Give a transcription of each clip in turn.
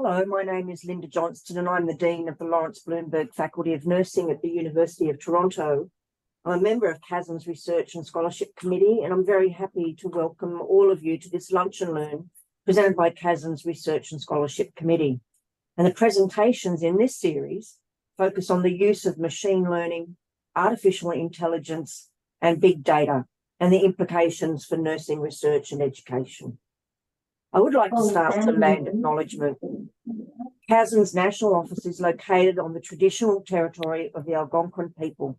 Hello, my name is Linda Johnston and I'm the Dean of the Lawrence Bloomberg Faculty of Nursing at the University of Toronto. I'm a member of CASN's Research and Scholarship Committee, and I'm very happy to welcome all of you to this Lunch and Learn presented by CASN's Research and Scholarship Committee. And the presentations in this series focus on the use of machine learning, artificial intelligence, and big data, and the implications for nursing research and education. I would like to start with a land acknowledgement. CASN's national office is located on the traditional territory of the Algonquin people,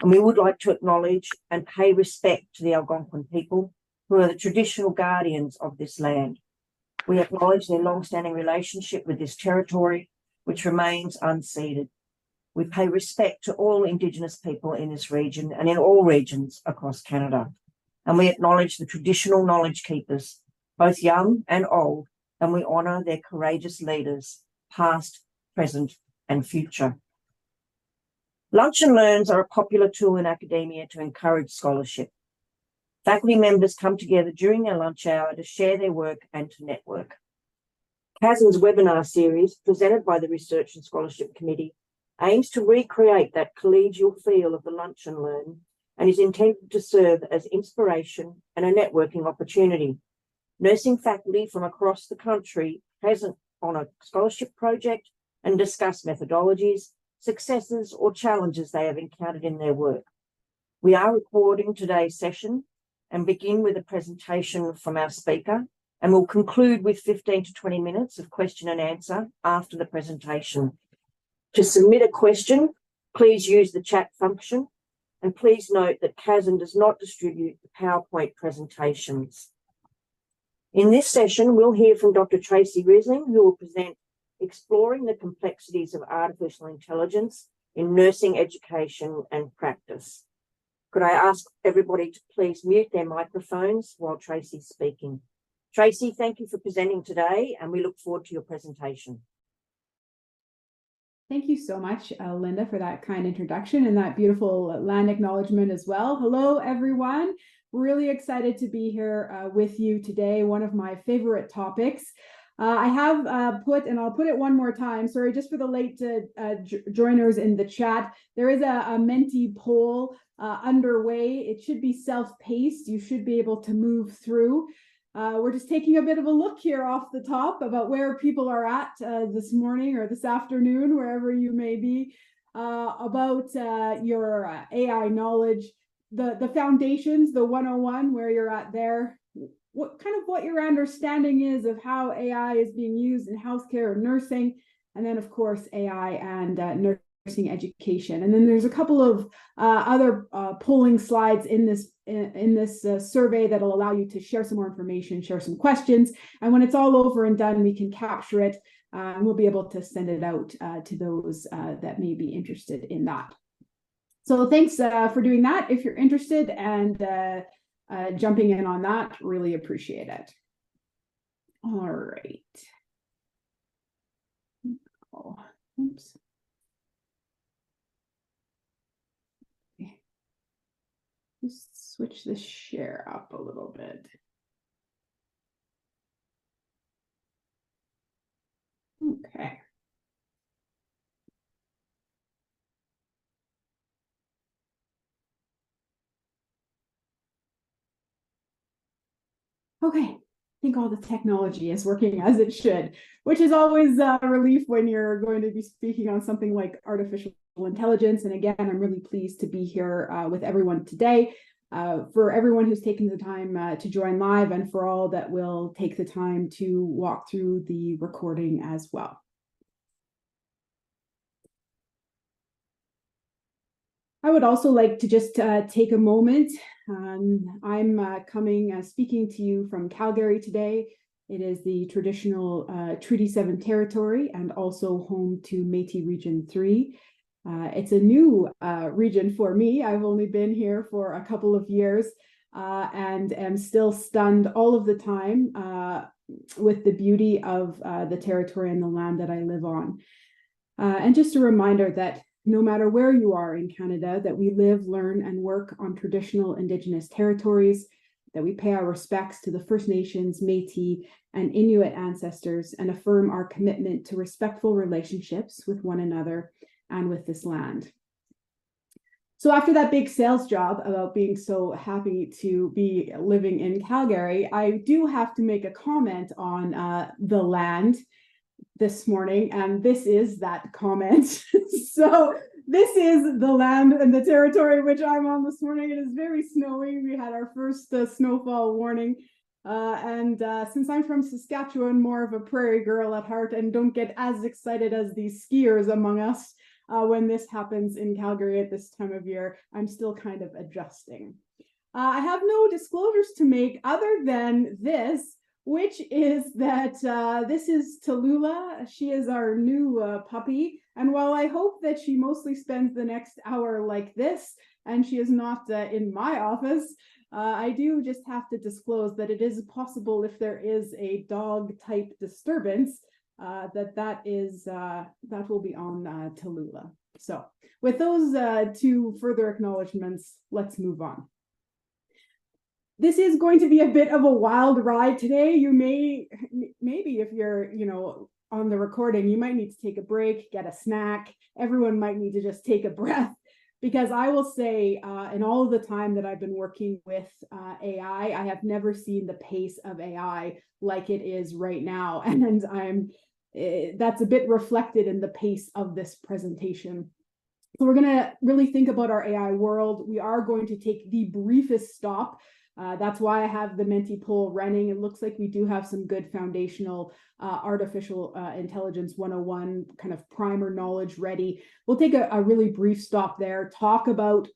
and we would like to acknowledge and pay respect to the Algonquin people, who are the traditional guardians of this land. We acknowledge their long-standing relationship with this territory, which remains unceded. We pay respect to all Indigenous people in this region and in all regions across Canada, and we acknowledge the traditional knowledge keepers, both young and old, and we honour their courageous leaders, past, present, and future. Lunch and Learns are a popular tool in academia to encourage scholarship. Faculty members come together during their lunch hour to share their work and to network. CASN's webinar series, presented by the Research and Scholarship Committee, aims to recreate that collegial feel of the Lunch and Learn and is intended to serve as inspiration and a networking opportunity. Nursing faculty from across the country present on a scholarship project and discuss methodologies, successes, or challenges they have encountered in their work. We are recording today's session and begin with a presentation from our speaker, and we'll conclude with 15 to 20 minutes of question and answer after the presentation. To submit a question, please use the chat function, and please note that CASN does not distribute the PowerPoint presentations. In this session, we'll hear from Dr. Tracy Risling, who will present Exploring the Complexities of Artificial Intelligence in Nursing Education and Practice. Could I ask everybody to please mute their microphones while Tracy's speaking? Tracy, thank you for presenting today, and we look forward to your presentation. Thank you so much, Linda, for that kind introduction and that beautiful land acknowledgement as well. Hello, everyone. Really excited to be here with you today. One of my favorite topics. I have put, and I'll put it one more time, sorry, just for the late joiners in the chat, there is a Menti poll underway. It should be self-paced. You should be able to move through. We're just taking a bit of a look here off the top about where people are at this morning or this afternoon, wherever you may be, about your AI knowledge. The foundations, the 101, where you're at there, what your understanding is of how AI is being used in healthcare and nursing, and then of course AI and nursing education. And then there's a couple of other polling slides in this survey that'll allow you to share some more information, share some questions, and when it's all over and done, we can capture it and we'll be able to send it out to those that may be interested in that. So thanks for doing that. If you're interested and jumping in on that, really appreciate it. All right. Oh, oops. Okay. Just switch the share up a little bit. Okay. Okay, I think all the technology is working as it should, which is always a relief when you're going to be speaking on something like artificial intelligence. And again, I'm really pleased to be here with everyone today. For everyone who's taken the time to join live, and for all that will take the time to walk through the recording as well. I would also like to just take a moment. I'm speaking to you from Calgary today. It is the traditional Treaty 7 territory and also home to Métis Region 3. It's a new region for me. I've only been here for a couple of years and am still stunned all of the time with the beauty of the territory and the land that I live on. And just a reminder that no matter where you are in Canada, that we live, learn, and work on traditional Indigenous territories, that we pay our respects to the First Nations, Métis, and Inuit ancestors and affirm our commitment to respectful relationships with one another and with this land. So after that big sales job about being so happy to be living in Calgary, I do have to make a comment on the land this morning, and this is that comment. So this is the land and the territory which I'm on this morning. It is very snowy. We had our first snowfall warning. Since I'm from Saskatchewan, more of a prairie girl at heart, and don't get as excited as these skiers among us when this happens in Calgary at this time of year, I'm still kind of adjusting. I have no disclosures to make other than this, which is that this is Tallulah. She is our new puppy. And while I hope that she mostly spends the next hour like this, and she is not in my office, I do just have to disclose that it is possible, if there is a dog type disturbance, that will be on Tallulah. So with those two further acknowledgements, let's move on. This is going to be a bit of a wild ride today. You maybe if you're, on the recording, you might need to take a break, get a snack. Everyone might need to just take a breath, because I will say, in all of the time that I've been working with AI, I have never seen the pace of AI like it is right now. And that's a bit reflected in the pace of this presentation. So we're going to really think about our AI world. We are going to take the briefest stop. That's why I have the Menti poll running. It looks like we do have some good foundational artificial intelligence 101 kind of primer knowledge ready. We'll take a really brief stop there, talk about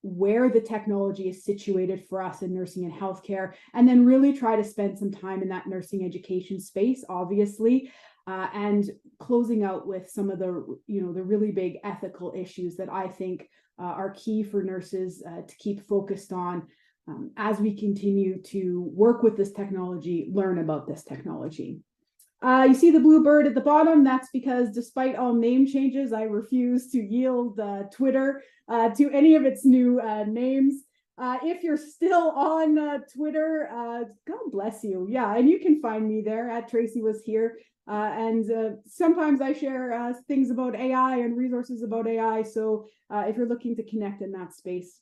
where the technology is situated for us in nursing and healthcare, and then really try to spend some time in that nursing education space, obviously, and closing out with some of the, the really big ethical issues that I think are key for nurses to keep focused on as we continue to work with this technology, learn about this technology. You see the blue bird at the bottom. That's because despite all name changes, I refuse to yield Twitter to any of its new names. If you're still on Twitter, God bless you. Yeah, and you can find me there at Tracy Was Here. Sometimes I share things about AI and resources about AI. So if you're looking to connect in that space,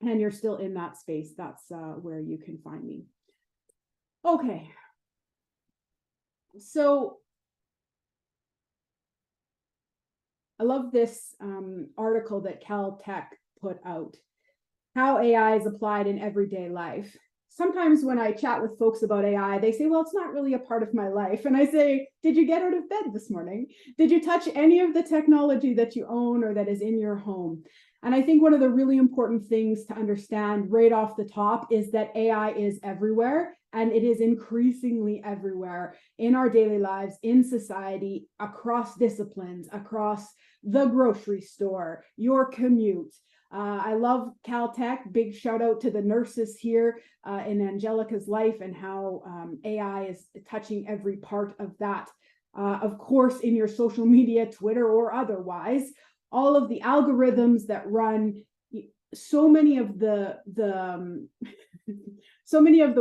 and you're still in that space, that's where you can find me. Okay. So I love this article that Caltech put out, how AI is applied in everyday life. Sometimes when I chat with folks about AI, they say, well, it's not really a part of my life. And I say, did you get out of bed this morning? Did you touch any of the technology that you own or that is in your home? And I think one of the really important things to understand right off the top is that AI is everywhere, and it is increasingly everywhere in our daily lives, in society, across disciplines, across the grocery store, your commute. I love Caltech. Big shout out to the nurses here in Angelica's life and how AI is touching every part of that. Of course, in your social media, Twitter or otherwise, all of the algorithms that run so many of the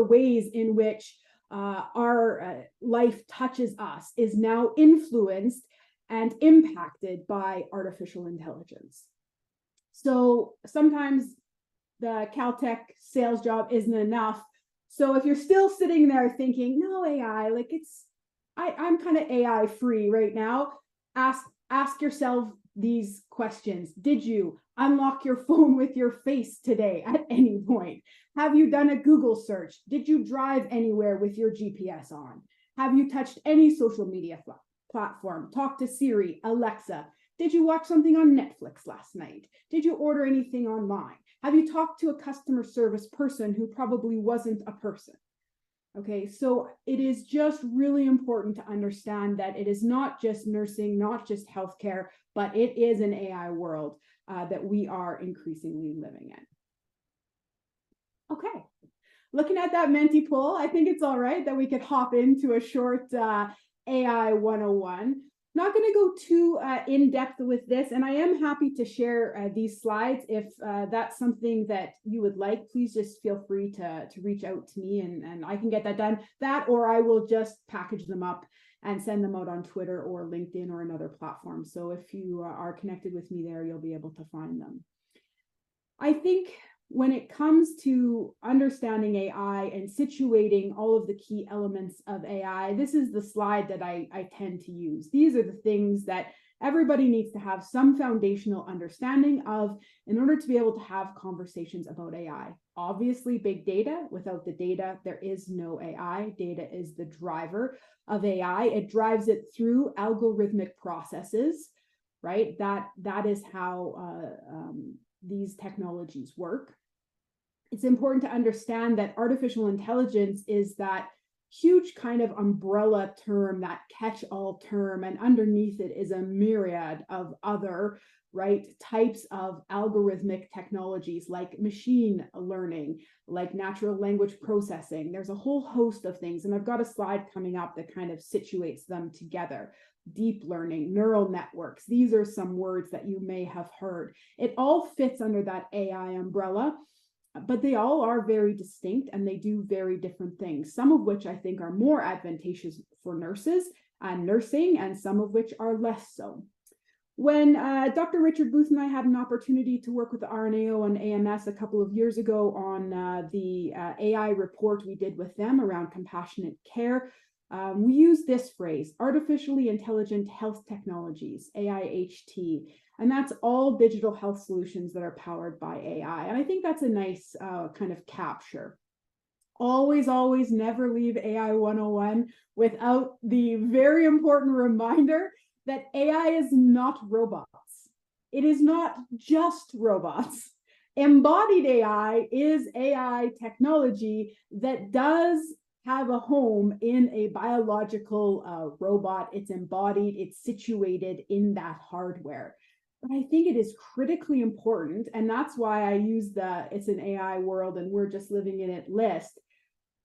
ways in which our life touches us is now influenced and impacted by artificial intelligence. So sometimes the Caltech sales job isn't enough. So if you're still sitting there thinking, no AI, I'm kind of AI free right now, ask yourself these questions. Did you unlock your phone with your face today at any point? Have you done a Google search? Did you drive anywhere with your GPS on? Have you touched any social media platform? Talk to Siri, Alexa. Did you watch something on Netflix last night? Did you order anything online? Have you talked to a customer service person who probably wasn't a person? Okay, so it is just really important to understand that it is not just nursing, not just healthcare, but it is an AI world that we are increasingly living in. Okay, looking at that Menti poll, I think it's all right that we could hop into a short AI 101. Not going to go too in depth with this, and I am happy to share these slides. If that's something that you would like, please just feel free to reach out to me, and I can get that done. That, or I will just package them up and send them out on Twitter or LinkedIn or another platform. So if you are connected with me there, you'll be able to find them. I think when it comes to understanding AI and situating all of the key elements of AI, this is the slide that I tend to use. These are the things that everybody needs to have some foundational understanding of in order to be able to have conversations about AI. Obviously, big data. Without the data, there is no AI. Data is the driver of AI. It drives it through algorithmic processes, right? That is how these technologies work. It's important to understand that artificial intelligence is that huge kind of umbrella term, that catch-all term, and underneath it is a myriad of other types of algorithmic technologies like machine learning, like natural language processing. There's a whole host of things, and I've got a slide coming up that kind of situates them together. Deep learning, neural networks, these are some words that you may have heard. It all fits under that AI umbrella, but they all are very distinct and they do very different things, some of which I think are more advantageous for nurses and nursing, and some of which are less so. When Dr. Richard Booth and I had an opportunity to work with the RNAO and AMS a couple of years ago on the AI report we did with them around compassionate care, we use this phrase, artificially intelligent health technologies, AIHT, and that's all digital health solutions that are powered by AI. And I think that's a nice kind of capture. Always, always never leave AI 101 without the very important reminder that AI is not robots. It is not just robots. Embodied AI is AI technology that does have a home in a biological robot. It's embodied, it's situated in that hardware. But I think it is critically important, and that's why I use the "it's an AI world and we're just living in it" list.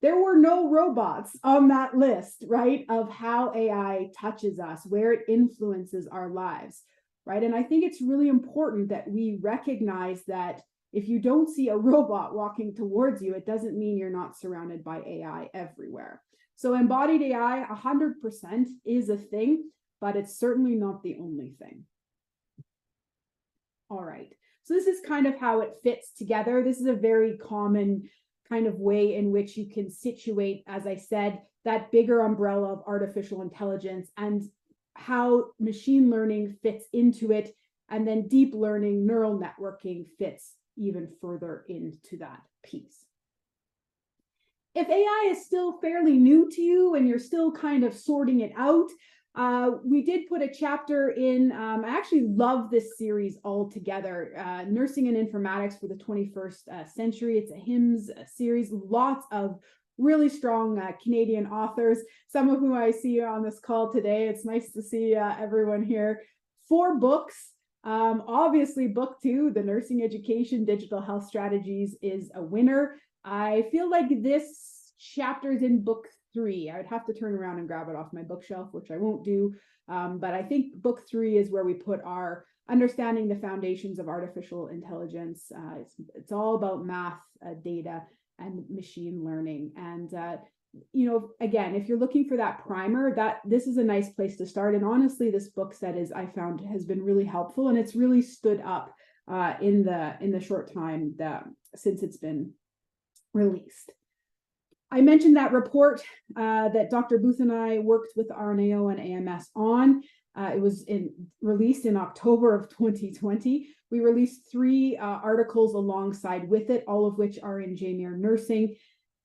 There were no robots on that list, right, of how AI touches us, where it influences our lives, right? And I think it's really important that we recognize that if you don't see a robot walking towards you, it doesn't mean you're not surrounded by AI everywhere. So embodied AI, 100% is a thing, but it's certainly not the only thing. All right, so this is kind of how it fits together. This is a very common kind of way in which you can situate, as I said, that bigger umbrella of artificial intelligence and how machine learning fits into it, and then deep learning, neural networking fits even further into that piece. If AI is still fairly new to you and you're still kind of sorting it out, we did put a chapter in, I actually love this series altogether, Nursing and Informatics for the 21st Century. It's a HIMSS series, lots of really strong Canadian authors, some of whom I see on this call today. It's nice to see everyone here. 4 books. Obviously, book 2, The Nursing Education Digital Health Strategies, is a winner. I feel like this chapter is in book 3. I would have to turn around and grab it off my bookshelf, which I won't do. But I think book 3 is where we put our understanding the foundations of artificial intelligence. It's all about math, data, and machine learning. And you know, again, if you're looking for that primer, this is a nice place to start. And honestly, this book set I found has been really helpful, and it's really stood up in the short time since it's been released. I mentioned that report that Dr. Booth and I worked with RNAO and AMS on. It was released in October of 2020. We released 3 articles alongside with it, all of which are in JMIR Nursing,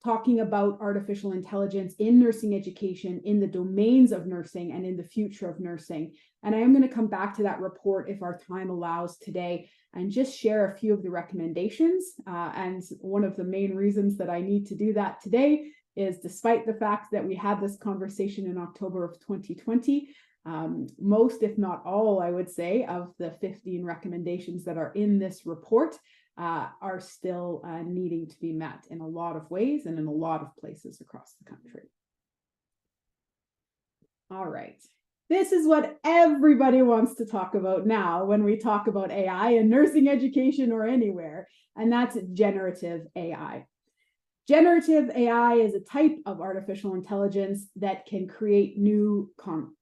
talking about artificial intelligence in nursing education, in the domains of nursing, and in the future of nursing. And I am going to come back to that report if our time allows today and just share a few of the recommendations. And one of the main reasons that I need to do that today is, despite the fact that we had this conversation in October of 2020, most, if not all, I would say, of the 15 recommendations that are in this report are still needing to be met in a lot of ways and in a lot of places across the country. All right. This is what everybody wants to talk about now when we talk about AI in nursing education or anywhere, and that's generative AI. Generative AI is a type of artificial intelligence that can create new content.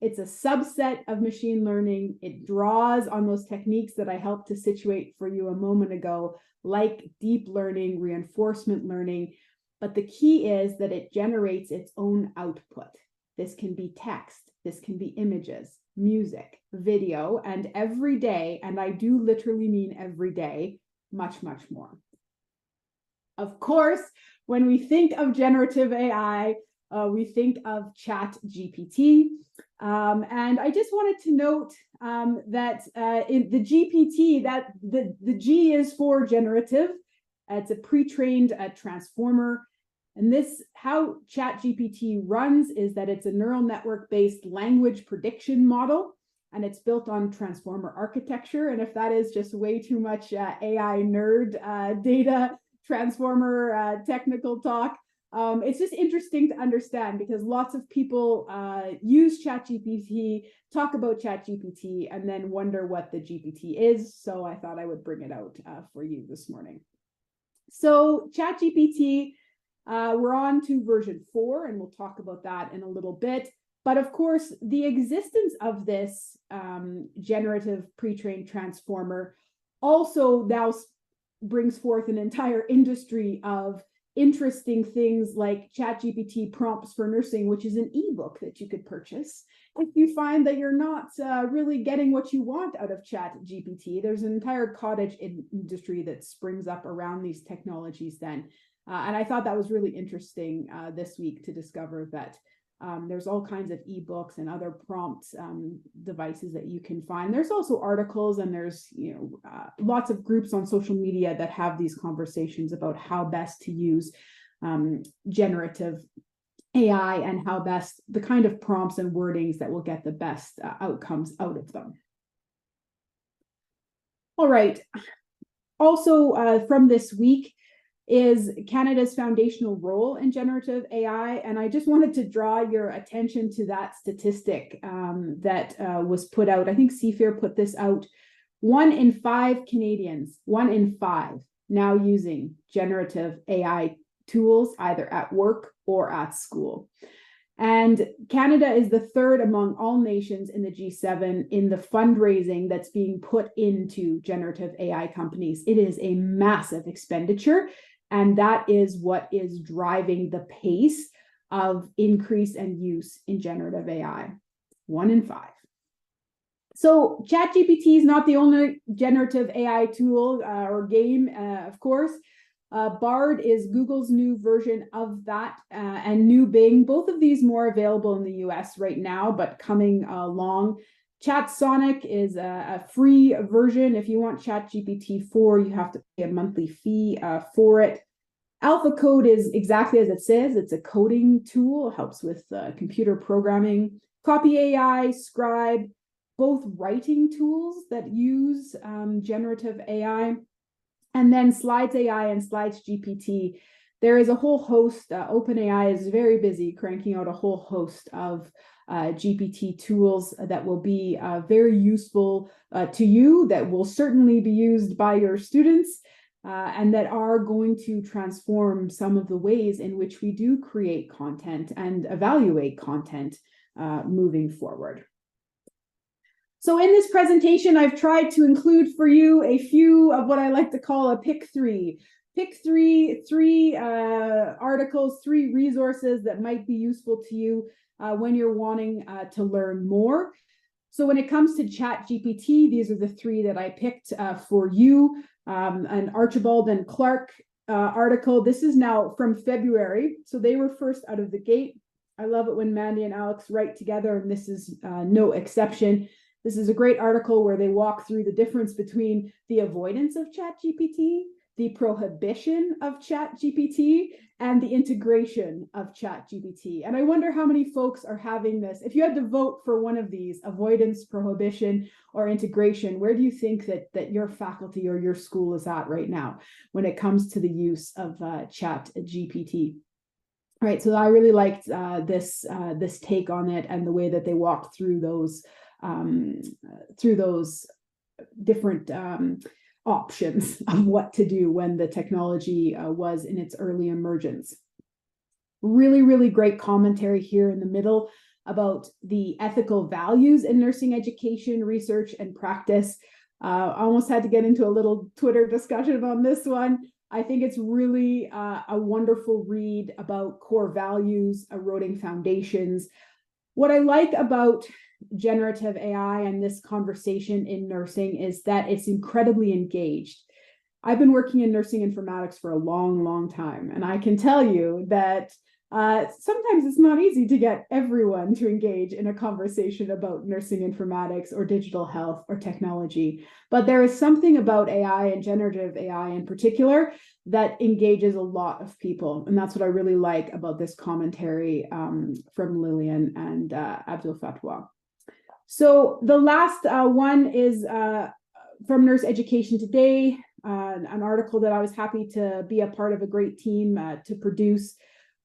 It's a subset of machine learning. It draws on those techniques that I helped to situate for you a moment ago, like deep learning, reinforcement learning. But the key is that it generates its own output. This can be text, this can be images, music, video, and every day, and I do literally mean every day, much, much more. Of course, when we think of generative AI, we think of ChatGPT. And I just wanted to note that in the GPT, that the G is for generative. It's a pre-trained transformer. And this, how ChatGPT runs is that it's a neural network-based language prediction model, and it's built on transformer architecture. And if that is just way too much AI nerd data, transformer technical talk, it's just interesting to understand because lots of people use ChatGPT, talk about ChatGPT, and then wonder what the GPT is. So I thought I would bring it out for you this morning. So ChatGPT, we're on to version 4, and we'll talk about that in a little bit. But of course, the existence of this generative pre-trained transformer also now brings forth an entire industry of interesting things like ChatGPT prompts for nursing, which is an ebook that you could purchase. If you find that you're not really getting what you want out of ChatGPT, there's an entire cottage industry that springs up around these technologies then. And I thought that was really interesting this week to discover that there's all kinds of ebooks and other prompt devices that you can find. There's also articles, and there's lots of groups on social media that have these conversations about how best to use generative AI and how best the kind of prompts and wordings that will get the best outcomes out of them. All right. Also from this week is Canada's foundational role in generative AI. And I just wanted to draw your attention to that statistic that was put out. I think CFIR put this out. 1 in 5 Canadians, 1 in 5 now using generative AI tools, either at work or at school. And Canada is the 3rd among all nations in the G7 in the fundraising that's being put into generative AI companies. It is a massive expenditure. And that is what is driving the pace of increase and use in generative AI. 1 in 5. So ChatGPT is not the only generative AI tool or game, of course. Bard is Google's new version of that, and new Bing. Both of these more available in the US right now, but coming along. ChatSonic is a free version. If you want ChatGPT 4, you have to pay a monthly fee for it. AlphaCode is exactly as it says. It's a coding tool. It helps with computer programming. Copy AI, Scribe, both writing tools that use generative AI. And then Slides AI and Slides GPT. There is a whole host. OpenAI is very busy cranking out a whole host of GPT tools that will be very useful to you, that will certainly be used by your students, and that are going to transform some of the ways in which we do create content and evaluate content moving forward. So in this presentation, I've tried to include for you a few of what I like to call a pick three. Pick three articles, 3 resources that might be useful to you when you're wanting to learn more. So when it comes to ChatGPT, these are the 3 that I picked for you. An Archibald and Clark article. This is now from February, so they were first out of the gate. I love it when Mandy and Alex write together, and this is no exception. This is a great article where they walk through the difference between the avoidance of ChatGPT, the prohibition of ChatGPT, and the integration of ChatGPT. And I wonder how many folks are having this. If you had to vote for one of these, avoidance, prohibition, or integration, where do you think that your faculty or your school is at right now when it comes to the use of ChatGPT? Right. So I really liked this take on it and the way that they walked through those different options of what to do when the technology was in its early emergence. Really, really great commentary here in the middle about the ethical values in nursing education, research, and practice. I almost had to get into a little Twitter discussion on this one. I think it's really a wonderful read about core values, eroding foundations. What I like about generative AI and this conversation in nursing is that it's incredibly engaged. I've been working in nursing informatics for a long, long time, and I can tell you that sometimes it's not easy to get everyone to engage in a conversation about nursing informatics or digital health or technology. But there is something about AI and generative AI in particular that engages a lot of people. And that's what I really like about this commentary from Lillian and Abdul Fatwa. So the last one is from Nurse Education Today, an article that I was happy to be a part of a great team to produce,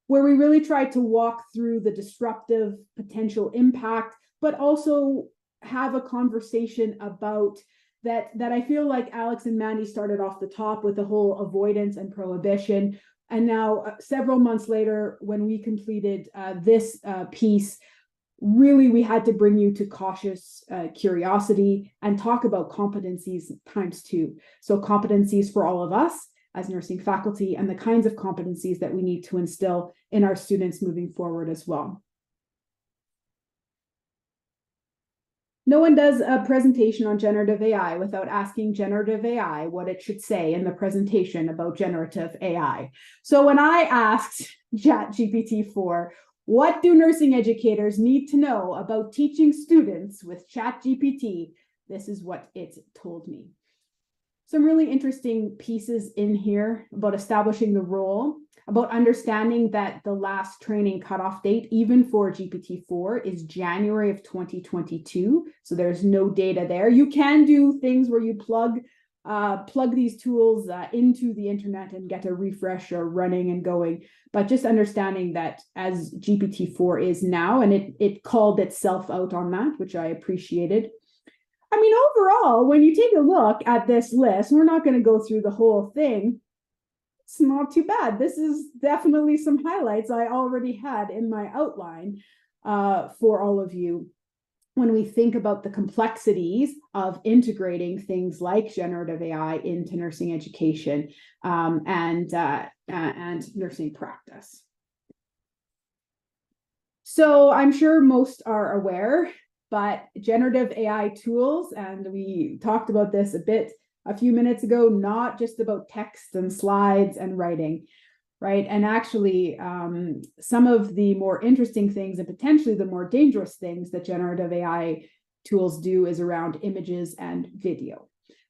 where we really tried to walk through the disruptive potential impact, but also have a conversation about that I feel like Alex and Mandy started off the top with the whole avoidance and prohibition. And now several months later, when we completed this piece, really we had to bring you to cautious curiosity and talk about competencies ×2. So competencies for all of us as nursing faculty and the kinds of competencies that we need to instill in our students moving forward as well. No one does a presentation on generative AI without asking generative AI what it should say in the presentation about generative AI. So when I asked ChatGPT-4, what do nursing educators need to know about teaching students with ChatGPT, this is what it told me. Some really interesting pieces in here about establishing the role, about understanding that the last training cutoff date, even for GPT-4, is January of 2022. So there's no data there. You can do things where you plug these tools into the internet and get a refresher running and going. But just understanding that as GPT-4 is now, and it called itself out on that, which I appreciated. I mean, overall, when you take a look at this list, we're not going to go through the whole thing. It's not too bad. This is definitely some highlights I already had in my outline for all of you when we think about the complexities of integrating things like generative AI into nursing education and nursing practice. So I'm sure most are aware, but generative AI tools, and we talked about this a bit a few minutes ago, not just about text and slides and writing, right? And actually, some of the more interesting things and potentially the more dangerous things that generative AI tools do is around images and video.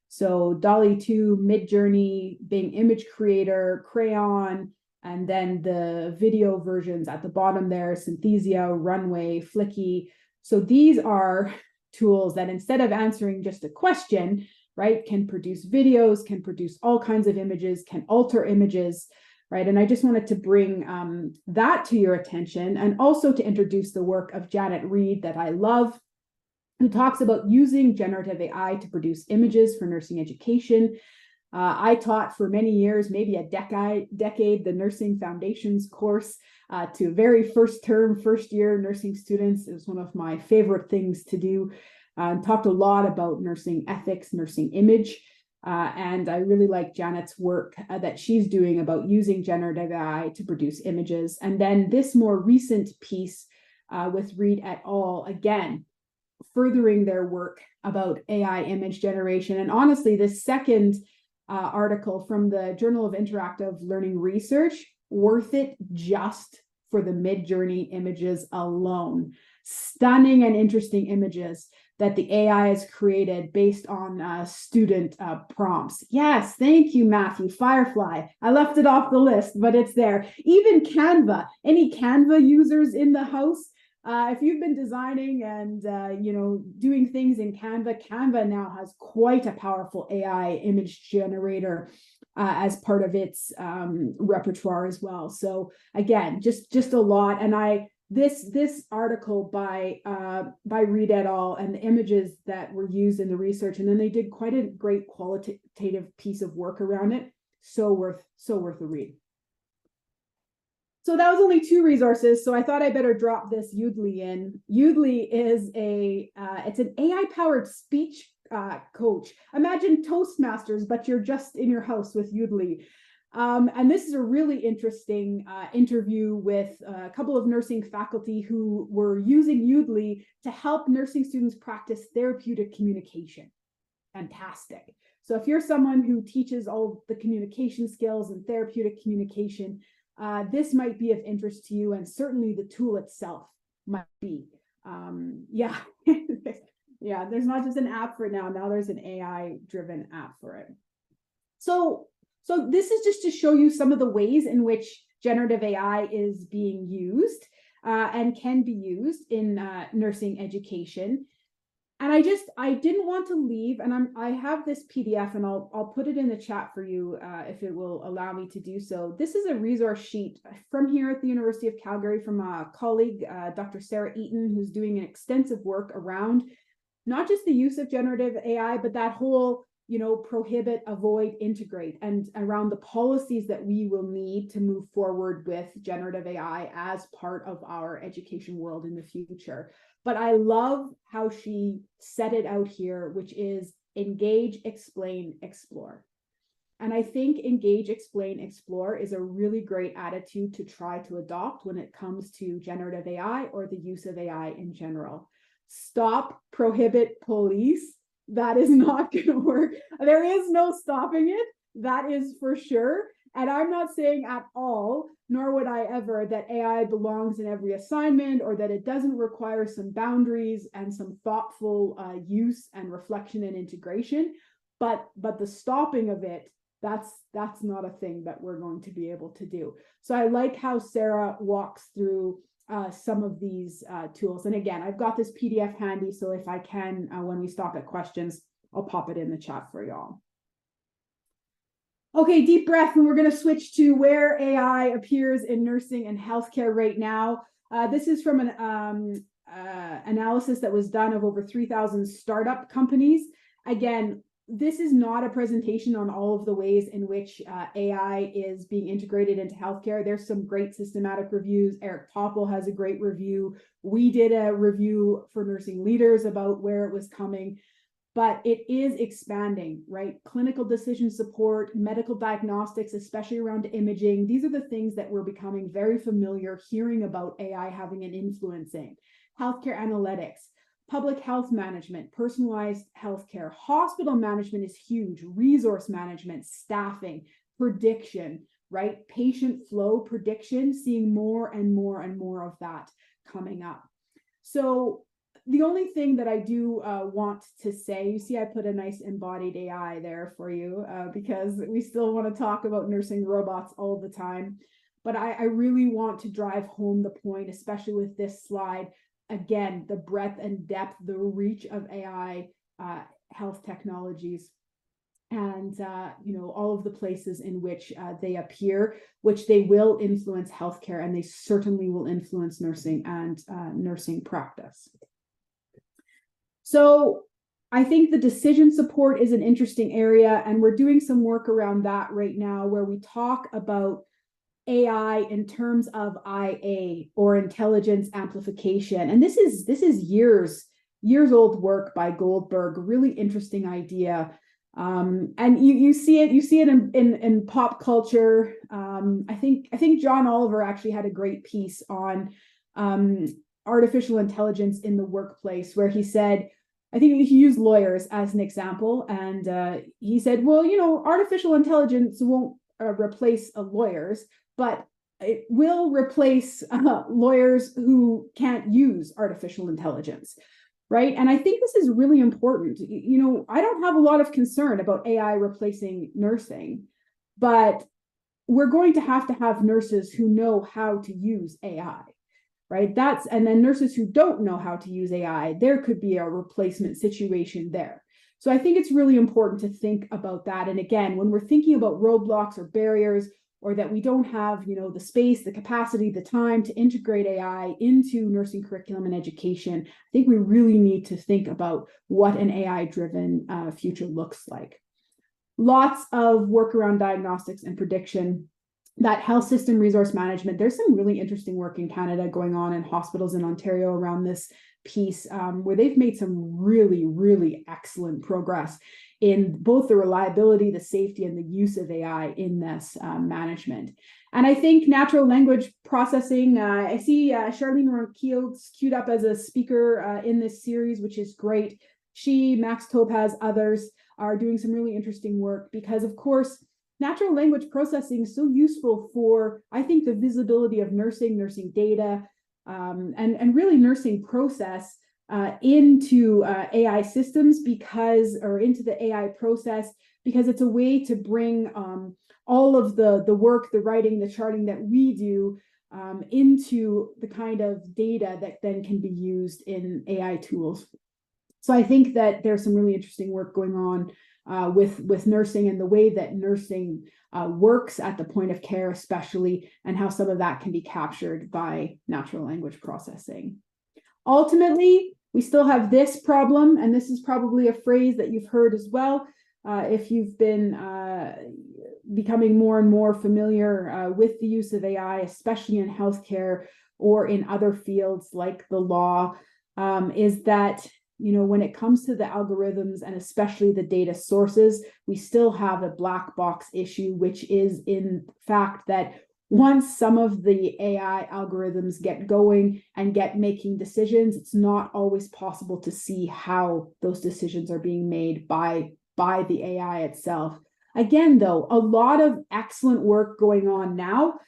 So DALL-E 2, Midjourney, Bing Image Creator, Crayon, and then the video versions at the bottom there, Synthesia, Runway, Flicky. So these are tools that instead of answering just a question, right, can produce videos, can produce all kinds of images, can alter images, right? And I just wanted to bring that to your attention, and also to introduce the work of Janet Reed that I love, who talks about using generative AI to produce images for nursing education. I taught for many years, maybe a decade, the Nursing Foundations course to very first year nursing students. It was one of my favorite things to do. Talked a lot about nursing ethics, nursing image, and I really like Janet's work that she's doing about using generative AI to produce images. And then this more recent piece with Reed et al., again, furthering their work about AI image generation. And honestly, this second article from the Journal of Interactive Learning Research, worth it just for the Midjourney images alone. Stunning and interesting images that the AI has created based on student prompts. Yes, thank you, Matthew. Firefly. I left it off the list, but it's there. Even Canva. Any Canva users in the house? If you've been designing and doing things in Canva, Canva now has quite a powerful AI image generator. as part of its repertoire as well. So again, just a lot. And this article by Reed et al. And the images that were used in the research, and then they did quite a great qualitative piece of work around it. So worth a read. So that was only 2 resources. So I thought I better drop this Udly in. Udly is it's an AI-powered speech coach. Imagine Toastmasters, but you're just in your house with Udly. And this is a really interesting interview with a couple of nursing faculty who were using Udly to help nursing students practice therapeutic communication. Fantastic. So if you're someone who teaches all the communication skills and therapeutic communication, this might be of interest to you, and certainly the tool itself might be. Yeah, yeah, there's not just an app for it now there's an AI-driven app for it. So this is just to show you some of the ways in which generative AI is being used and can be used in nursing education. And I didn't want to leave, and I have this PDF, and I'll put it in the chat for you if it will allow me to do so. This is a resource sheet from here at the University of Calgary from a colleague, Dr. Sarah Eaton, who's doing an extensive work around not just the use of generative AI, but that whole, prohibit, avoid, integrate, and around the policies that we will need to move forward with generative AI as part of our education world in the future. But I love how she set it out here, which is engage, explain, explore. And I think engage, explain, explore is a really great attitude to try to adopt when it comes to generative AI or the use of AI in general. Stop, prohibit, police. That is not going to work. There is no stopping it. That is for sure. And I'm not saying at all, nor would I ever, that AI belongs in every assignment or that it doesn't require some boundaries and some thoughtful use and reflection and integration. But the stopping of it, that's not a thing that we're going to be able to do. So I like how Sarah walks through some of these tools. And again, I've got this PDF handy, so if I can, when we stop at questions, I'll pop it in the chat for y'all. Okay, deep breath, and we're going to switch to where AI appears in nursing and healthcare right now. This is from an analysis that was done of over 3,000 startup companies. Again, this is not a presentation on all of the ways in which AI is being integrated into healthcare. There's some great systematic reviews. Eric Topol has a great review. We did a review for nursing leaders about where it was coming. But it is expanding, right? Clinical decision support, medical diagnostics, especially around imaging. These are the things that we're becoming very familiar hearing about AI having an influence in. Healthcare analytics, public health management, personalized healthcare, hospital management is huge, resource management, staffing, prediction, right? Patient flow prediction, seeing more and more and more of that coming up. So the only thing that I do want to say, you see, I put a nice embodied AI there for you because we still want to talk about nursing robots all the time. But I really want to drive home the point, especially with this slide. Again, the breadth and depth, the reach of AI health technologies, and all of the places in which they appear, which they will influence healthcare, and they certainly will influence nursing and nursing practice. So I think the decision support is an interesting area, and we're doing some work around that right now where we talk about AI in terms of IA, or intelligence amplification. And this is years old work by Goldberg, really interesting idea. And you see it in pop culture. I think John Oliver actually had a great piece on artificial intelligence in the workplace, where he said, I think he used lawyers as an example, and he said, well, artificial intelligence won't replace lawyers, but it will replace lawyers who can't use artificial intelligence, right? And I think this is really important. I don't have a lot of concern about AI replacing nursing, but we're going to have nurses who know how to use AI. Right? And then nurses who don't know how to use AI, there could be a replacement situation there. So I think it's really important to think about that. And again, when we're thinking about roadblocks or barriers, or that we don't have, the space, the capacity, the time to integrate AI into nursing curriculum and education, I think we really need to think about what an AI-driven future looks like. Lots of work around diagnostics and prediction. That health system resource management, there's some really interesting work in Canada going on in hospitals in Ontario around this piece, where they've made some really, really excellent progress in both the reliability, the safety, and the use of AI in this management. And I think natural language processing, I see Charlene Ronquilde's queued up as a speaker in this series, which is great. She, Max Topaz, others are doing some really interesting work because, of course, natural language processing is so useful for, I think, the visibility of nursing data, and really nursing process into AI systems or into the AI process, because it's a way to bring all of the work, the writing, the charting that we do into the kind of data that then can be used in AI tools. So I think that there's some really interesting work going on with nursing and the way that nursing works at the point of care, especially, and how some of that can be captured by natural language processing. Ultimately, we still have this problem, and this is probably a phrase that you've heard as well, if you've been becoming more and more familiar with the use of AI, especially in healthcare or in other fields like the law, is that when it comes to the algorithms and especially the data sources, we still have a black box issue, which is in fact that once some of the AI algorithms get going and get making decisions, it's not always possible to see how those decisions are being made by the AI itself. Again, though, a lot of excellent work going on now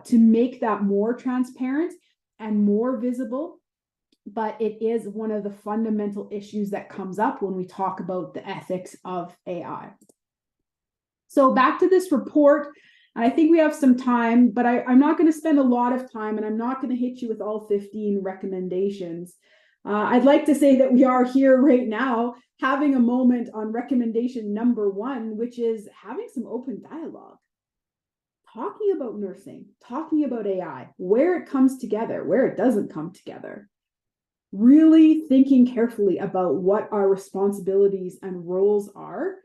to make that more transparent and more visible. But it is one of the fundamental issues that comes up when we talk about the ethics of AI. So back to this report, and I think we have some time, but I'm not going to spend a lot of time, and I'm not going to hit you with all 15 recommendations. I'd like to say that we are here right now having a moment on recommendation number 1, which is having some open dialogue. Talking about nursing, talking about AI, where it comes together, where it doesn't come together. Really thinking carefully about what our responsibilities and roles are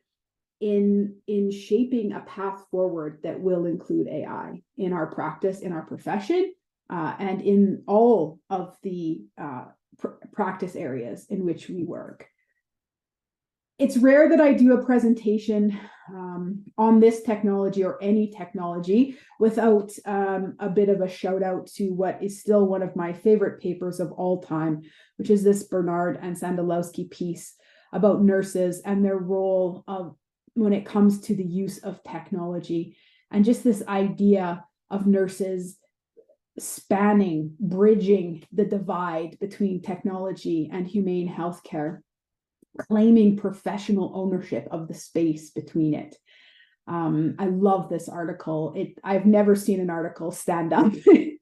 in shaping a path forward that will include AI in our practice, in our profession, and in all of the practice areas in which we work. It's rare that I do a presentation on this technology or any technology without a bit of a shout out to what is still one of my favorite papers of all time, which is this Bernard and Sandalowski piece about nurses and their role when it comes to the use of technology, and just this idea of nurses bridging the divide between technology and humane healthcare, claiming professional ownership of the space between it. I love this article. I've never seen an article stand up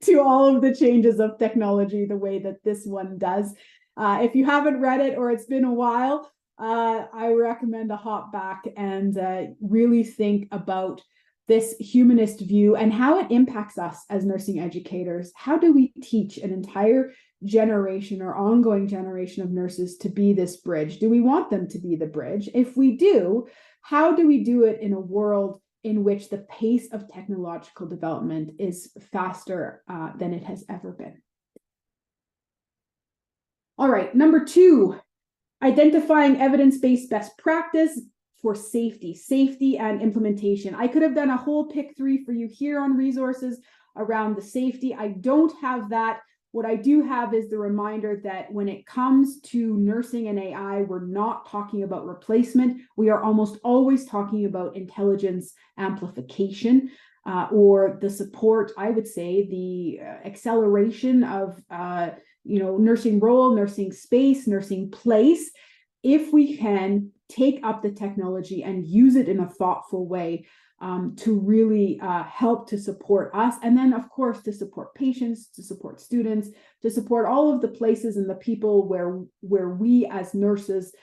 to all of the changes of technology the way that this one does. If you haven't read it or it's been a while, I recommend a hop back and really think about this humanist view and how it impacts us as nursing educators. How do we teach an entire generation or ongoing generation of nurses to be this bridge? Do we want them to be the bridge? If we do, how do we do it in a world in which the pace of technological development is faster than it has ever been? All right, number 2, identifying evidence-based best practice for safety and implementation. I could have done a whole pick 3 for you here on resources around the safety. I don't have that. What I do have is the reminder that when it comes to nursing and AI, we're not talking about replacement. We are almost always talking about intelligence amplification, or the support, I would say, the acceleration of nursing role, nursing space, nursing place, if we can take up the technology and use it in a thoughtful way to really help to support us. And then, of course, to support patients, to support students, to support all of the places and the people where we as nurses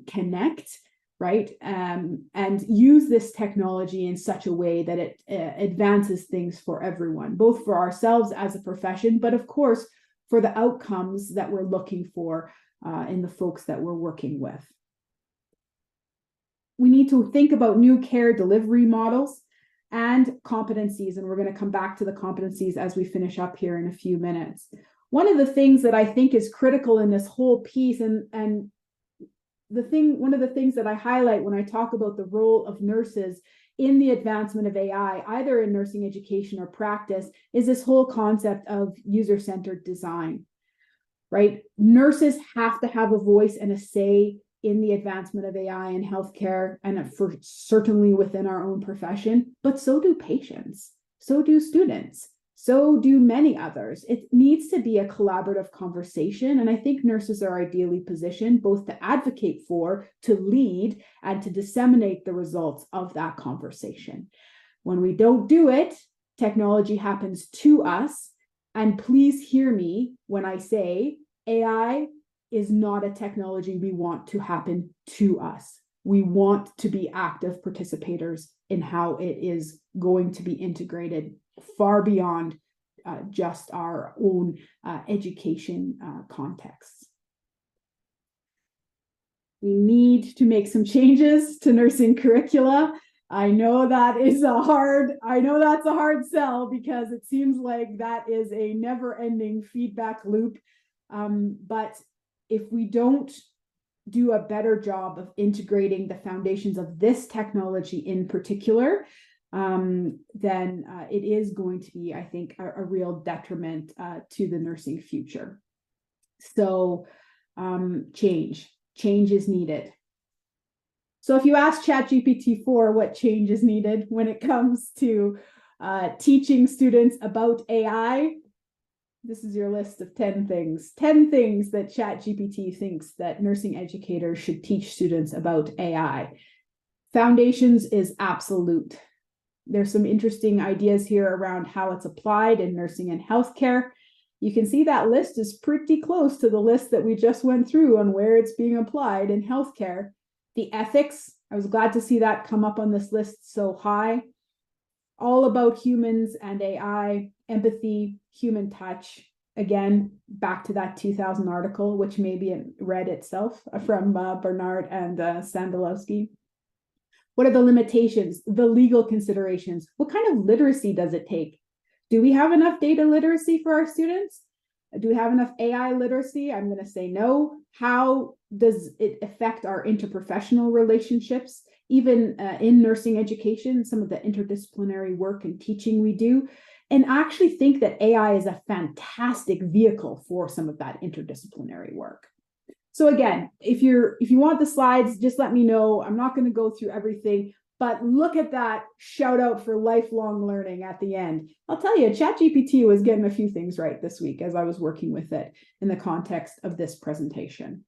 connect, right? And use this technology in such a way that it advances things for everyone, both for ourselves as a profession, but of course, for the outcomes that we're looking for in the folks that we're working with. We need to think about new care delivery models and competencies, and we're going to come back to the competencies as we finish up here in a few minutes. One of the things that I think is critical in this whole piece, and one of the things that I highlight when I talk about the role of nurses in the advancement of AI, either in nursing education or practice, is this whole concept of user-centered design, right? Nurses have to have a voice and a say in the advancement of AI in healthcare, and for certainly within our own profession, but so do patients, so do students, so do many others. It needs to be a collaborative conversation, and I think nurses are ideally positioned both to advocate for, to lead, and to disseminate the results of that conversation. When we don't do it, technology happens to us, and please hear me when I say AI is not a technology we want to happen to us. We want to be active participators in how it is going to be integrated far beyond just our own education contexts. We need to make some changes to nursing curricula. I know that's a hard sell, because it seems like that is a never-ending feedback loop. But if we don't do a better job of integrating the foundations of this technology in particular, then it is going to be, I think, a real detriment to the nursing future. So change is needed. So if you ask ChatGPT-4 what change is needed when it comes to teaching students about AI, this is your list of 10 things. 10 things that ChatGPT thinks that nursing educators should teach students about AI. Foundations is absolute. There's some interesting ideas here around how it's applied in nursing and healthcare. You can see that list is pretty close to the list that we just went through on where it's being applied in healthcare. The ethics, I was glad to see that come up on this list so high. All about humans and AI, empathy, human touch. Again, back to that 2000 article, which maybe it read itself, from Bernard and Sandalowski. What are the limitations, the legal considerations? What kind of literacy does it take? Do we have enough data literacy for our students? Do we have enough AI literacy? I'm going to say no. How does it affect our interprofessional relationships? Even in nursing education, some of the interdisciplinary work and teaching we do, and actually think that AI is a fantastic vehicle for some of that interdisciplinary work. So again, if you want the slides, just let me know. I'm not going to go through everything, but look at that shout out for lifelong learning at the end. I'll tell you, ChatGPT was getting a few things right this week as I was working with it in the context of this presentation.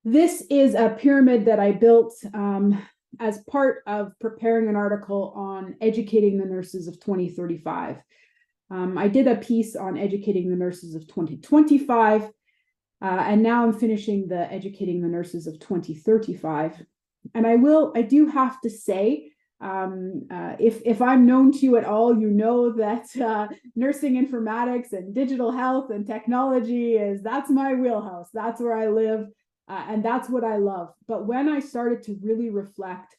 This is a pyramid that I built as part of preparing an article on educating the nurses of 2035. I did a piece on educating the nurses of 2025, and now I'm finishing the educating the nurses of 2035. And I do have to say, if I'm known to you at all, you know that nursing informatics and digital health and technology that's my wheelhouse. That's where I live. And that's what I love. But when I started to really reflect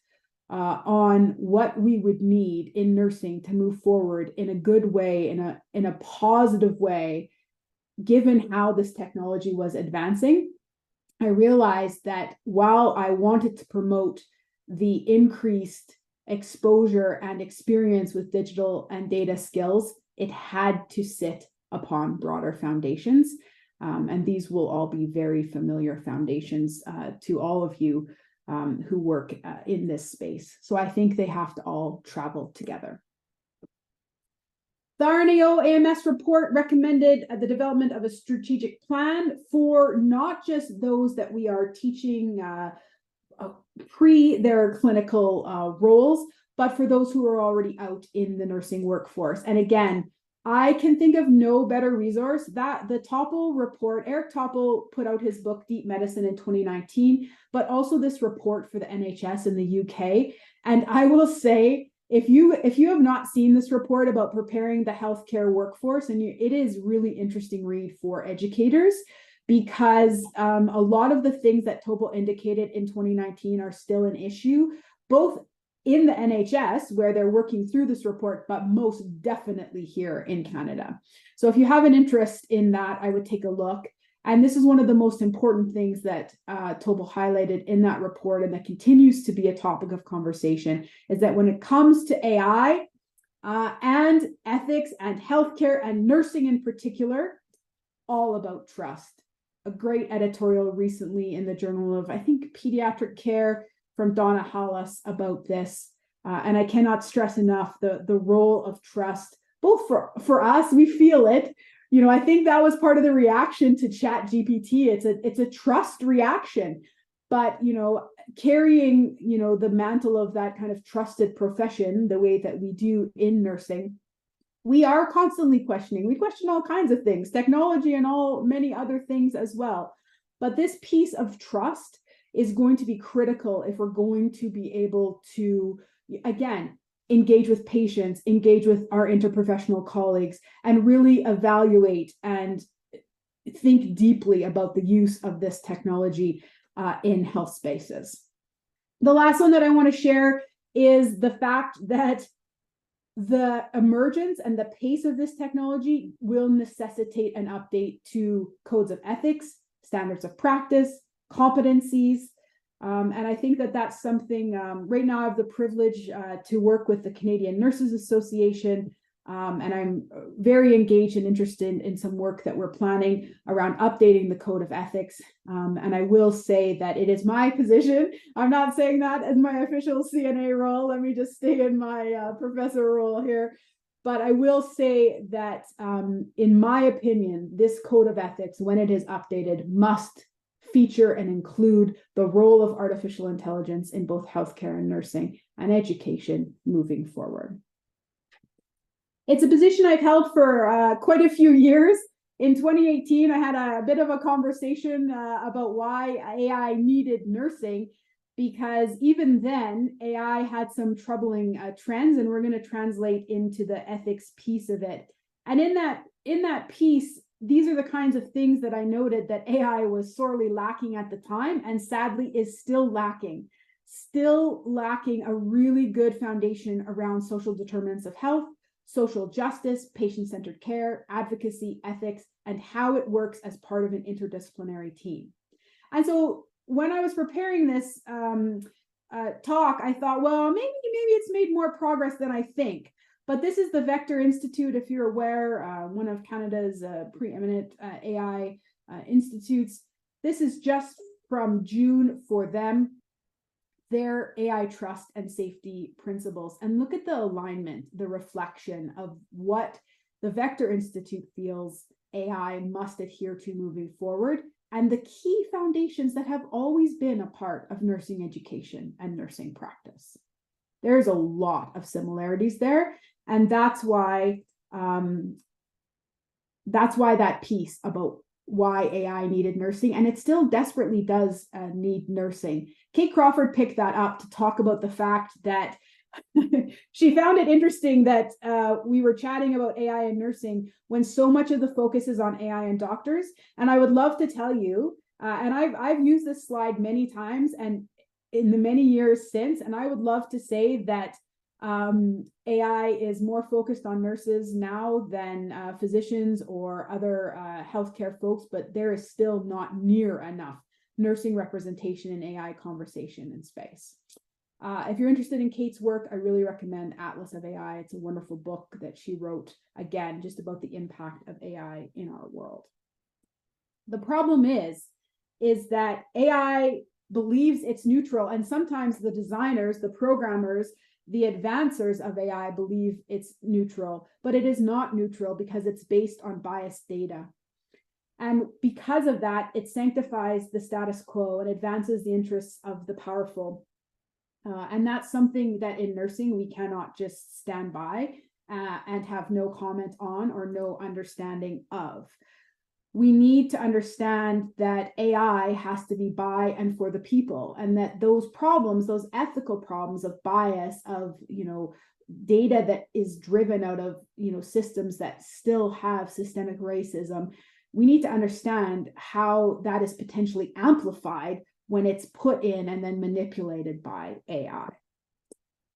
on what we would need in nursing to move forward in a good way, in a positive way, given how this technology was advancing, I realized that while I wanted to promote the increased exposure and experience with digital and data skills, it had to sit upon broader foundations. And these will all be very familiar foundations to all of you who work in this space. So I think they have to all travel together. The RNAO AMS report recommended the development of a strategic plan for not just those that we are teaching pre their clinical roles, but for those who are already out in the nursing workforce. And again, I can think of no better resource. That the Topol report, Eric Topol put out his book Deep Medicine in 2019, but also this report for the NHS in the UK. And I will say, if you have not seen this report about preparing the healthcare workforce, and it is really interesting read for educators, because a lot of the things that Topol indicated in 2019 are still an issue, both in the NHS, where they're working through this report, but most definitely here in Canada. So if you have an interest in that, I would take a look. And this is one of the most important things that Topol highlighted in that report, and that continues to be a topic of conversation, is that when it comes to AI and ethics and healthcare and nursing in particular, all about trust. A great editorial recently in the Journal of, I think, Pediatric Care from Donna Hollis about this. And I cannot stress enough the role of trust, both for us, we feel it. You know, I think that was part of the reaction to ChatGPT. It's a trust reaction, but, you know, carrying, you know, the mantle of that kind of trusted profession, the way that we do in nursing, we are constantly questioning. We question all kinds of things, technology and all many other things as well. But this piece of trust is going to be critical if we're going to be able to, again, engage with patients, engage with our interprofessional colleagues, and really evaluate and think deeply about the use of this technology in health spaces. The last one that I want to share is the fact that the emergence and the pace of this technology will necessitate an update to codes of ethics, standards of practice, competencies. And I think that that's something, right now I have the privilege to work with the Canadian Nurses Association, and I'm very engaged and interested in some work that we're planning around updating the code of ethics. And I will say that it is my position. I'm not saying that as my official CNA role. Let me just stay in my professor role here. But I will say that, in my opinion, this code of ethics, when it is updated, must feature and include the role of artificial intelligence in both healthcare and nursing and education moving forward. It's a position I've held for quite a few years. In 2018, I had a bit of a conversation about why AI needed nursing, because even then, AI had some troubling trends, and we're going to translate into the ethics piece of it. And in that piece, these are the kinds of things that I noted that AI was sorely lacking at the time, and sadly is still lacking a really good foundation around social determinants of health, social justice, patient-centered care, advocacy, ethics, and how it works as part of an interdisciplinary team. And so when I was preparing this talk, I thought, well, maybe it's made more progress than I think. But this is the Vector Institute, if you're aware, one of Canada's preeminent AI institutes. This is just from June for them, their AI trust and safety principles. And look at the alignment, the reflection of what the Vector Institute feels AI must adhere to moving forward, and the key foundations that have always been a part of nursing education and nursing practice. There's a lot of similarities there. And that's why that piece about why AI needed nursing, and it still desperately does need nursing. Kate Crawford picked that up to talk about the fact that she found it interesting that we were chatting about AI and nursing when so much of the focus is on AI and doctors. And I would love to tell you, and I've used this slide many times and in the many years since, and I would love to say that AI is more focused on nurses now than physicians or other healthcare folks, but there is still not near enough nursing representation in AI conversation and space. If you're interested in Kate's work, I really recommend Atlas of AI. It's a wonderful book that she wrote, again, just about the impact of AI in our world. The problem is that AI believes it's neutral, and sometimes the designers, the programmers, the advancers of AI believe it's neutral, but it is not neutral because it's based on biased data. And because of that, it sanctifies the status quo and advances the interests of the powerful. And that's something that in nursing we cannot just stand by. and have no comment on or no understanding of. We need to understand that AI has to be by and for the people, and that those problems, those ethical problems of bias, of, data that is driven out of, systems that still have systemic racism, we need to understand how that is potentially amplified when it's put in and then manipulated by AI.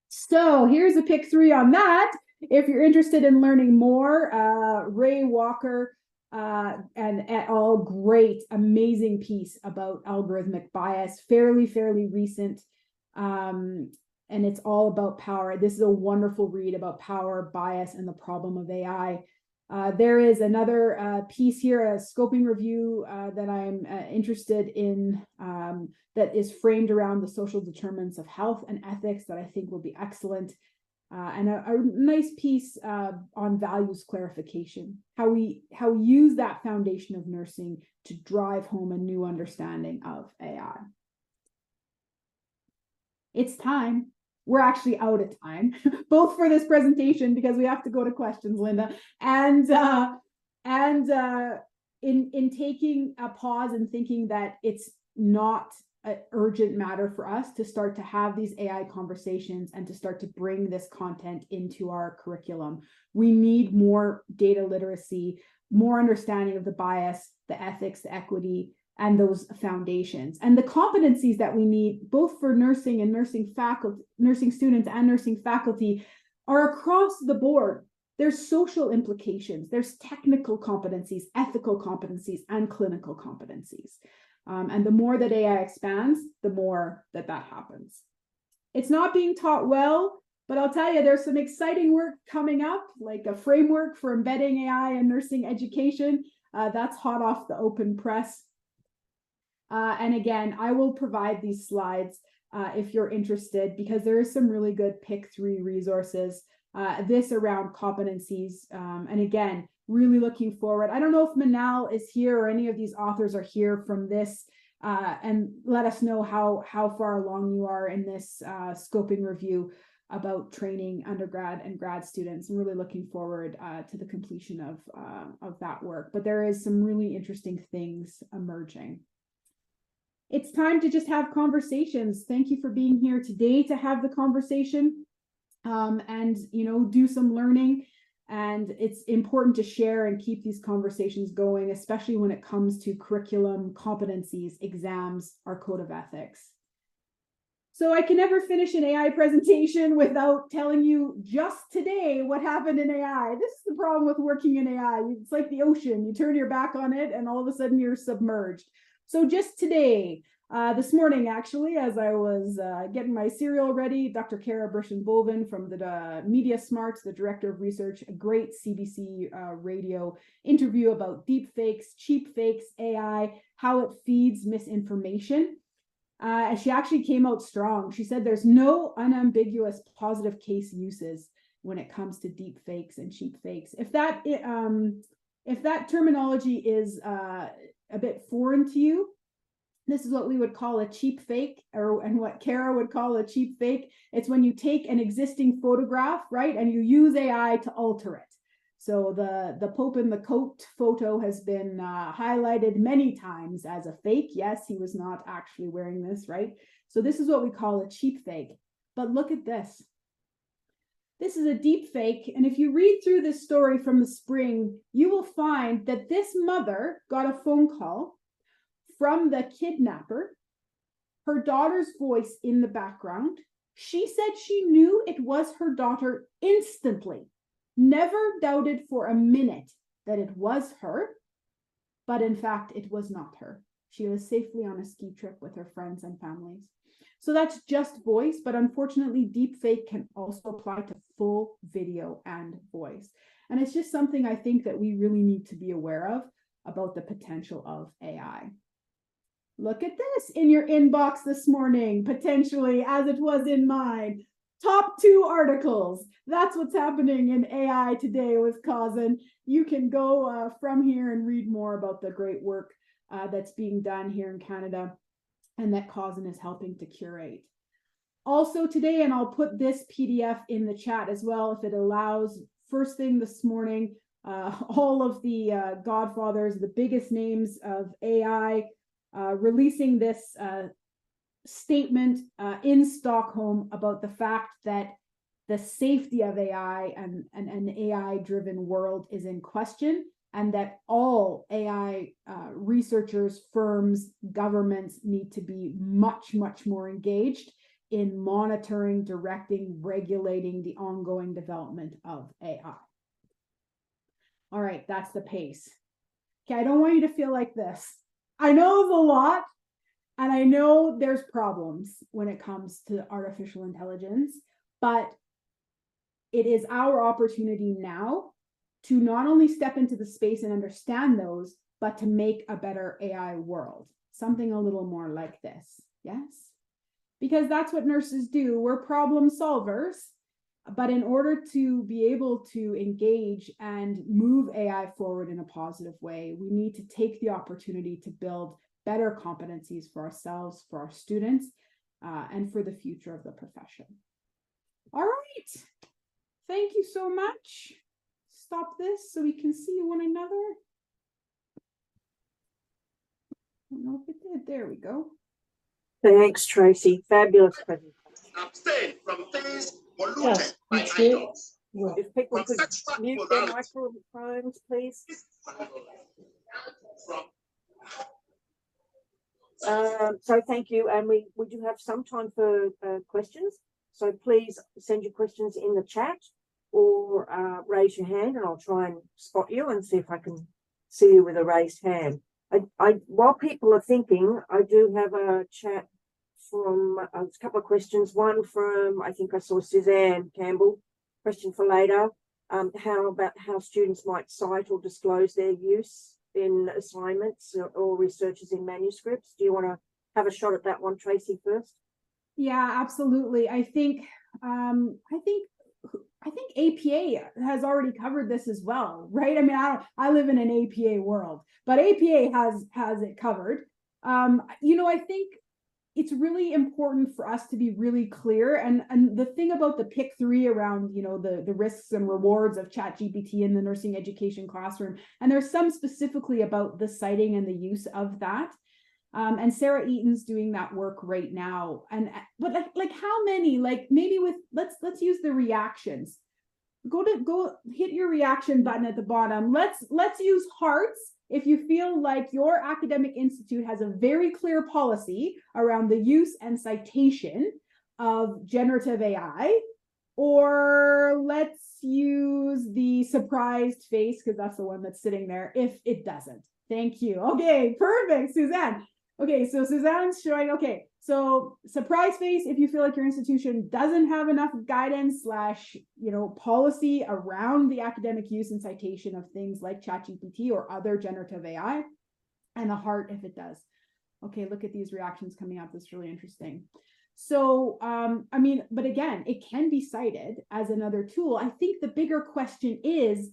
So here's a pick 3 on that. If you're interested in learning more, Ray Walker and et al. Great, amazing piece about algorithmic bias, fairly recent. And it's all about power. This is a wonderful read about power, bias, and the problem of AI. There is another piece here, a scoping review that I'm interested in, that is framed around the social determinants of health and ethics, that I think will be excellent. And a nice piece on values clarification, how we use that foundation of nursing to drive home a new understanding of AI. It's time. We're actually out of time, both for this presentation, because we have to go to questions, Linda, and in taking a pause and thinking that it's not an urgent matter for us to start to have these AI conversations and to start to bring this content into our curriculum. We need more data literacy, more understanding of the bias, the ethics, the equity, and those foundations, and the competencies that we need both for nursing and nursing faculty, nursing students and nursing faculty, are across the board. There's social implications, there's technical competencies, ethical competencies, and clinical competencies. And the more that AI expands, the more that happens. It's not being taught well, but I'll tell you, there's some exciting work coming up, like a framework for embedding AI in nursing education. That's hot off the open press. And again, I will provide these slides if you're interested, because there is some really good pick 3 resources, this around competencies. And again, really looking forward. I don't know if Manal is here or any of these authors are here from this, and let us know how far along you are in this scoping review about training undergrad and grad students. I'm really looking forward to the completion of that work. But there is some really interesting things emerging. It's time to just have conversations. Thank you for being here today to have the conversation, and do some learning. And it's important to share and keep these conversations going, especially when it comes to curriculum, competencies, exams, our code of ethics. So I can never finish an AI presentation without telling you just today what happened in AI. This is the problem with working in AI. It's like the ocean. You turn your back on it and all of a sudden you're submerged. So just today, this morning, actually, as I was getting my cereal ready, Dr. Kara Berschen-Bolvin from the Media Smarts, the director of research, a great CBC radio interview about deep fakes, cheap fakes, AI, how it feeds misinformation. She actually came out strong. She said there's no unambiguous positive case uses when it comes to deep fakes and cheap fakes. If that terminology is a bit foreign to you, this is what we would call a cheap fake, and what Kara would call a cheap fake. It's when you take an existing photograph, right, and you use AI to alter it. So the Pope in the coat photo has been highlighted many times as a fake. Yes, he was not actually wearing this, right? So this is what we call a cheap fake. But look at this. This is a deep fake, and if you read through this story from the spring, you will find that this mother got a phone call from the kidnapper, her daughter's voice in the background. She said she knew it was her daughter instantly, never doubted for a minute that it was her, but in fact, it was not her. She was safely on a ski trip with her friends and families. So that's just voice, but unfortunately, deepfake can also apply to full video and voice. And it's just something I think that we really need to be aware of about the potential of AI. Look at this in your inbox this morning, potentially, as it was in mine. Top 2 articles. That's what's happening in AI today with CASN. You can go from here and read more about the great work that's being done here in Canada and that CASN is helping to curate. Also today, and I'll put this PDF in the chat as well if it allows, first thing this morning, all of the godfathers, the biggest names of AI, releasing this statement in Stockholm about the fact that the safety of AI and an AI-driven world is in question, and that all AI researchers, firms, governments need to be much, much more engaged in monitoring, directing, regulating the ongoing development of AI. All right, that's the pace. Okay, I don't want you to feel like this. I know it's a lot, and I know there's problems when it comes to artificial intelligence, but it is our opportunity now to not only step into the space and understand those, but to make a better AI world. Something a little more like this, yes? Because that's what nurses do. We're problem solvers. But in order to be able to engage and move AI forward in a positive way, we need to take the opportunity to build better competencies for ourselves, for our students, and for the future of the profession. All right. Thank you so much. Stop this so we can see one another. I don't know if it did. There we go. Thanks, Tracy. Fabulous presentation. Abstain from things polluted Yes, by you too. idols. If people From could sexual mute their immorality. microphones, please. So thank you, and we do have some time for questions. So please send your questions in the chat or raise your hand, and I'll try and spot you and see if I can see you with a raised hand. While people are thinking, I do have a chat from a couple of questions. One from, I think I saw Suzanne Campbell. Question for later. How about how students might cite or disclose their use in assignments or researches in manuscripts? Do you want to have a shot at that one, Tracy, first? Yeah, absolutely. I think APA has already covered this as well, right? I mean, I live in an APA world, but APA has it covered. I think it's really important for us to be really clear. And the thing about the pick 3 around, the risks and rewards of ChatGPT in the nursing education classroom, and there's some specifically about the citing and the use of that. And Sarah Eaton's doing that work right now. But like how many, like maybe with, let's use the reactions. Go hit your reaction button at the bottom. Let's use hearts if you feel like your academic institute has a very clear policy around the use and citation of generative AI, or let's use the surprised face, because that's the one that's sitting there, if it doesn't. Thank you. Okay, perfect, Suzanne. Okay, so Suzanne's showing, okay, so surprise face if you feel like your institution doesn't have enough guidance / policy around the academic use and citation of things like ChatGPT or other generative AI, and a heart if it does. Okay, look at these reactions coming up. That's really interesting. So, but again, it can be cited as another tool. I think the bigger question is,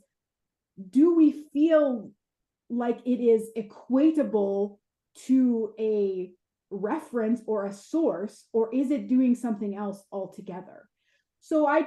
do we feel like it is equatable to a reference or a source, or is it doing something else altogether? So I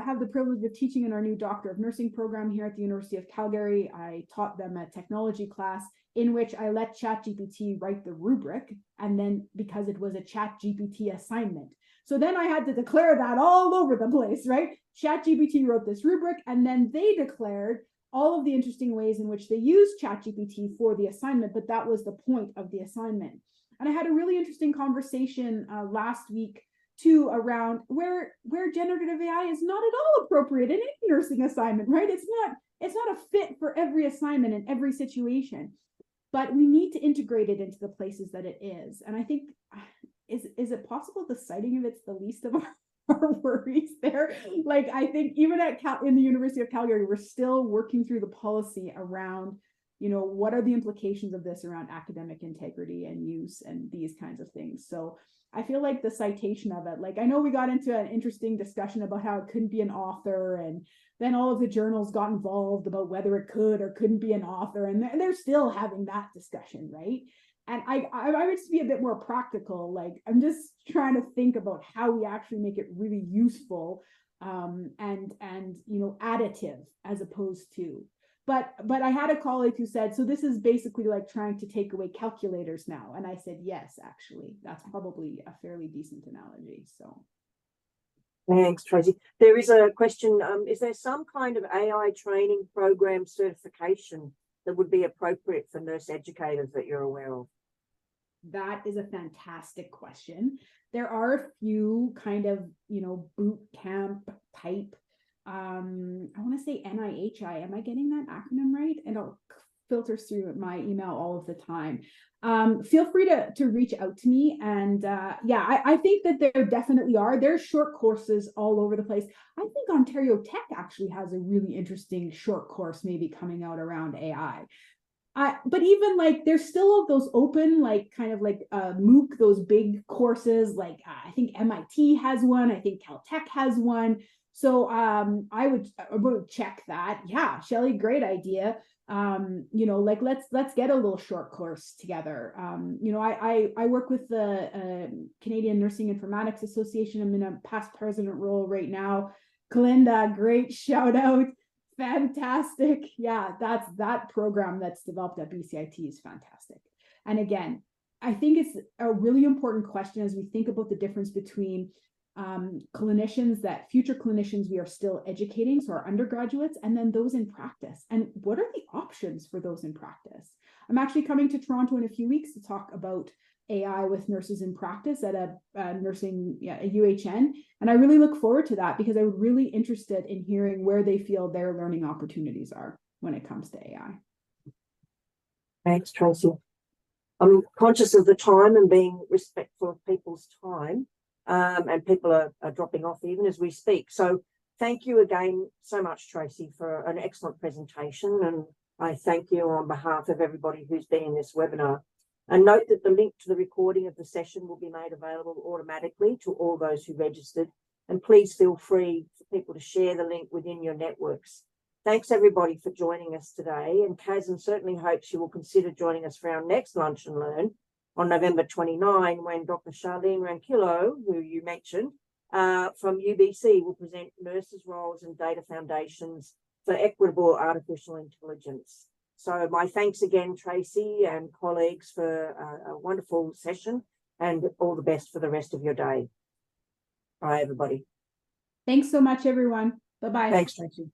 have the privilege of teaching in our new Doctor of Nursing program here at the University of Calgary. I taught them a technology class in which I let ChatGPT write the rubric, and then because it was a ChatGPT assignment. So then I had to declare that all over the place, right? ChatGPT wrote this rubric, and then they declared all of the interesting ways in which they use ChatGPT for the assignment, but that was the point of the assignment. And I had a really interesting conversation last week too around where generative AI is not at all appropriate in any nursing assignment, right? It's not a fit for every assignment in every situation, but we need to integrate it into the places that it is. And I think, is it possible the citing of it's the least of our worries there? Like, I think even in the University of Calgary, we're still working through the policy around, what are the implications of this around academic integrity and use and these kinds of things. So I feel like the citation of it, like, I know we got into an interesting discussion about how it couldn't be an author, and then all of the journals got involved about whether it could or couldn't be an author, and they're still having that discussion, right? And I would just be a bit more practical. Like, I'm just trying to think about how we actually make it really useful and additive as opposed to. But I had a colleague who said, so this is basically like trying to take away calculators now. And I said, yes, actually, that's probably a fairly decent analogy. So. Thanks, Tracy. There is a question. Is there some kind of AI training program certification that would be appropriate for nurse educators that you're aware of? That is a fantastic question. There are a few kind of, boot camp type. I want to say NIHI. Am I getting that acronym right? And it filters through my email all of the time. Feel free to reach out to me. And I think that there definitely are. There's short courses all over the place. I think Ontario Tech actually has a really interesting short course maybe coming out around AI. But even like there's still those open MOOC, those big courses, like I think MIT has one, I think Caltech has one. So I would check that. Yeah, Shelley, great idea. Let's get a little short course together. I work with the Canadian Nursing Informatics Association. I'm in a past president role right now. Glinda, great shout out. Fantastic. Yeah, that program that's developed at BCIT is fantastic. And again, I think it's a really important question as we think about the difference between future clinicians we are still educating, so our undergraduates, and then those in practice. And what are the options for those in practice? I'm actually coming to Toronto in a few weeks to talk about AI with nurses in practice at a UHN. And I really look forward to that because I'm really interested in hearing where they feel their learning opportunities are when it comes to AI. Thanks, Tracy. I'm conscious of the time and being respectful of people's time, and people are dropping off even as we speak. So thank you again so much, Tracy, for an excellent presentation. And I thank you on behalf of everybody who's been in this webinar. And note that the link to the recording of the session will be made available automatically to all those who registered. And please feel free for people to share the link within your networks. Thanks everybody for joining us today. And CASN certainly hopes you will consider joining us for our next Lunch and Learn on November 29, when Dr. Charlene Ranquillo, who you mentioned, from UBC will present nurses' roles and data foundations for equitable artificial intelligence. So my thanks again, Tracy and colleagues, for a wonderful session, and all the best for the rest of your day. Bye, everybody. Thanks so much, everyone. Bye-bye. Thanks, Tracy.